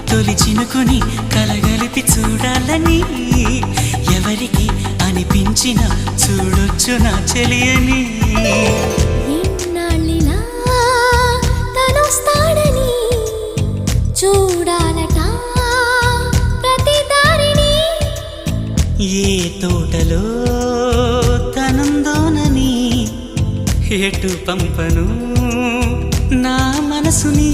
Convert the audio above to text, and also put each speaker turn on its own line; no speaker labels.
తొలి చినుకుని కలగలిపి చూడాలని ఎవరికి అనిపించిన చూడొచ్చు నా చెలియని
ఇన్నాళ్ళిలా తనొస్తాడని చూడాలట ప్రతి దారిని
ఏ తోటలో తనందోనని ఎటు పంపను నా మనసుని